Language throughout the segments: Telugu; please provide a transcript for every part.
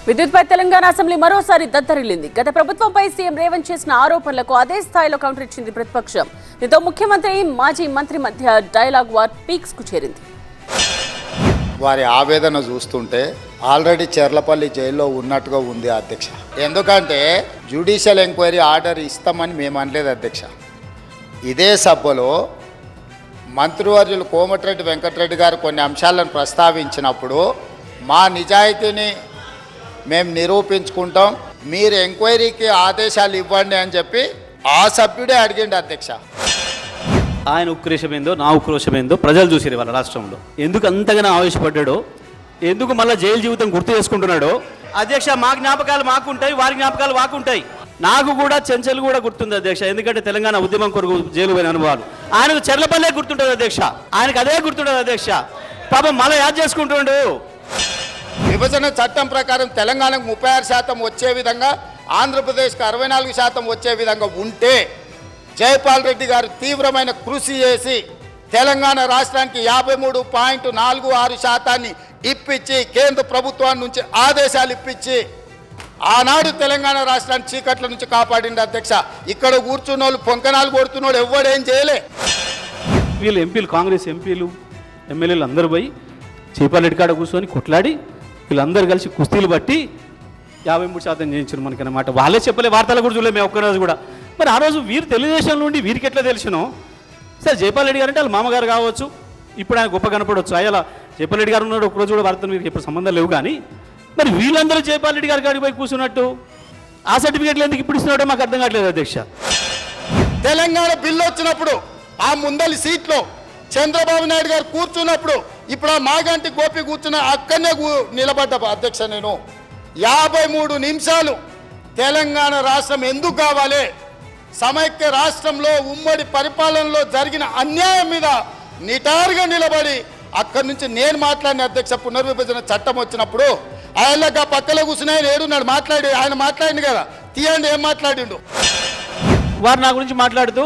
విద్యుత్పై తెలంగాణ అసెంబ్లీ మరోసారి దద్దరిల్లింది. గత ప్రభుత్వంపై సీఎం రేవంత్ చేసిన ఆరోపణలకు అదే స్థాయిలో కౌంటర్ ఇచ్చింది ప్రతిపక్షం. దీంతో ముఖ్యమంత్రి మాజీ మంత్రి మధ్య డైలాగ్ వార్ పీక్స్ కు చేరింది. వారి ఆవేదన చూస్తుంటే ఆల్రెడీ చెర్లపల్లి జైల్లో ఉన్నట్టుగా ఉంది అధ్యక్ష. ఎందుకంటే జ్యుడిషియల్ ఎంక్వైరీ ఆర్డర్ ఇస్తామని మేము అనలేదు అధ్యక్ష. ఇదే సభలో మంత్రివర్యులు కోమటిరెడ్డి వెంకటరెడ్డి గారు కొన్ని అంశాలను ప్రస్తావించినప్పుడు మా నిజాయితీని మేము నిరూపించుకుంటాం, మీరు ఎంక్వైరీకి ఆదేశాలు ఇవ్వండి అని చెప్పి ఆ సభ్యుడే అడిగిండు అధ్యక్ష. ఆయన ఉక్రోషమేందో నా ఉక్రోషమేందో ప్రజలు చూసారు వాళ్ళ రాష్ట్రంలో. ఎందుకు అంతగానో ఆవేశపడ్డాడో, ఎందుకు మళ్ళీ జైలు జీవితం గుర్తు చేసుకుంటున్నాడో. అధ్యక్ష, మా జ్ఞాపకాలు మాకుంటాయి, వారి జ్ఞాపకాలు మాకుంటాయి. నాకు కూడా చెంచలు కూడా గుర్తుంది అధ్యక్ష, ఎందుకంటే తెలంగాణ ఉద్యమం కొరకు జైలు పోయిన అనుభవాలు. ఆయనకు చెర్లపల్లే గుర్తుంటుంది అధ్యక్ష, ఆయనకు అదే గుర్తుంటుంది అధ్యక్ష. పాపం మళ్ళీ యాద్ చేసుకుంటుండు. విభజన చట్టం ప్రకారం తెలంగాణకు 36% వచ్చే విధంగా, ఆంధ్రప్రదేశ్కి 64% వచ్చే విధంగా ఉంటే జైపాల్ రెడ్డి గారు తీవ్రమైన కృషి చేసి తెలంగాణ రాష్ట్రానికి 53.46% ఇప్పించి కేంద్ర ప్రభుత్వాన్ని నుంచి ఆదేశాలు ఇప్పించి ఆనాడు తెలంగాణ రాష్ట్రాన్ని చీకట్ల నుంచి కాపాడింది అధ్యక్ష. ఇక్కడ కూర్చున్న వాళ్ళు పొంకనాలు కొడుతున్న వాళ్ళు ఎవడేం చేయలే. వీళ్ళు ఎంపీలు, కాంగ్రెస్ ఎంపీలు ఎమ్మెల్యేలు అందరూ పోయి జైపాల్ రెడ్డి కాడ కూర్చొని కొట్లాడి వీళ్ళందరూ కలిసి కుస్తీలు బట్టి 53% చేయించారు మనకన్నమాట. వాళ్ళే చెప్పలే, వార్తలు కూడా చూడలేదు మేము ఒక్కరోజు కూడా. మరి ఆ రోజు వీరు తెలుగుదేశం నుండి వీరికి ఎట్లా తెలిసినో సరే. జైపాల్ రెడ్డి గారు అంటే వాళ్ళ మామగారు కావచ్చు, ఇప్పుడు ఆయన గొప్ప కనపడవచ్చు. అయ్యలా జైపాల్ రెడ్డి గారు ఉన్నాడు, ఒకరోజు కూడా వార్తలు వీరికి ఎప్పుడు సంబంధం లేవు. కానీ మరి వీళ్ళందరూ జైపాల్ రెడ్డి గారి కాడికి పోయి కూర్చున్నట్టు ఆ సర్టిఫికేట్లు ఎందుకు ఇప్పుడు ఇస్తున్నాడో మాకు అర్థం కావట్లేదు అధ్యక్ష. తెలంగాణ బిల్లు వచ్చినప్పుడు ఆ ముందలి సీట్లో చంద్రబాబు నాయుడు గారు కూర్చున్నప్పుడు ఇప్పుడు ఆ మాగంటి గోపి కూర్చున్న అక్కడనే నిలబడ్డ అధ్యక్ష. నేను 53 నిమిషాలు తెలంగాణ రాష్ట్రం ఎందుకు కావాలి, సమైక్య రాష్ట్రంలో ఉమ్మడి పరిపాలనలో జరిగిన అన్యాయం మీద నిటారుగా నిలబడి అక్కడి నుంచి నేను మాట్లాడిన అధ్యక్ష. పునర్విభజన చట్టం వచ్చినప్పుడు ఆయనగా పక్కలో కూర్చుని ఆయన ఏడున్నాడు, ఆయన మాట్లాడింది కదా, తీయండి ఏం మాట్లాడిండు. వారు నా గురించి మాట్లాడుతూ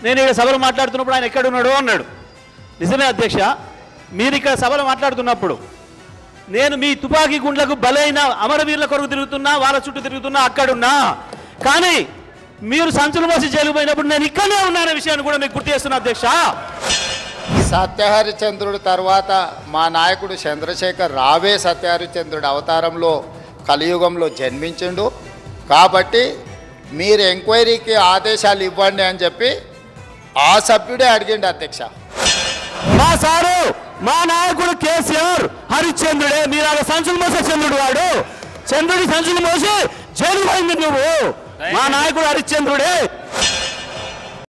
నేను ఇక్కడ సభలో మాట్లాడుతున్నప్పుడు ఆయన ఎక్కడున్నాడు అన్నాడు. నిజమే అధ్యక్ష, మీరు ఇక్కడ సభలో మాట్లాడుతున్నప్పుడు నేను మీ తుపాకీ గుండ్లకు బలైన అమరవీరుల కొరకు తిరుగుతున్నా, వాళ్ళ చుట్టూ తిరుగుతున్నా, అక్కడున్నా. కానీ మీరు సంచులు మోసి జైలు పోయినప్పుడు నేను ఇక్కడనే ఉన్నానే విషయాన్ని కూడా మీకు గుర్తు చేస్తున్నా అధ్యక్ష. సత్యహరిచంద్రుడి తర్వాత మా నాయకుడు చంద్రశేఖర్ రావే సత్యహరిచంద్రుడి అవతారంలో కలియుగంలో జన్మించిండు. కాబట్టి మీరు ఎంక్వైరీకి ఆదేశాలు ఇవ్వండి అని చెప్పి ఆ సభ్యుడే అడిగిండు అధ్యక్ష. మా సారు, మా నాయకుడు కేసీఆర్ హరిశ్చంద్రుడే. మీరు అలా సంచులు మోసే చంద్రుడు, వాడు చంద్రుడి సంచులు మోసి జైలు పోయింది నువ్వు. మా నాయకుడు హరిశ్చంద్రుడే.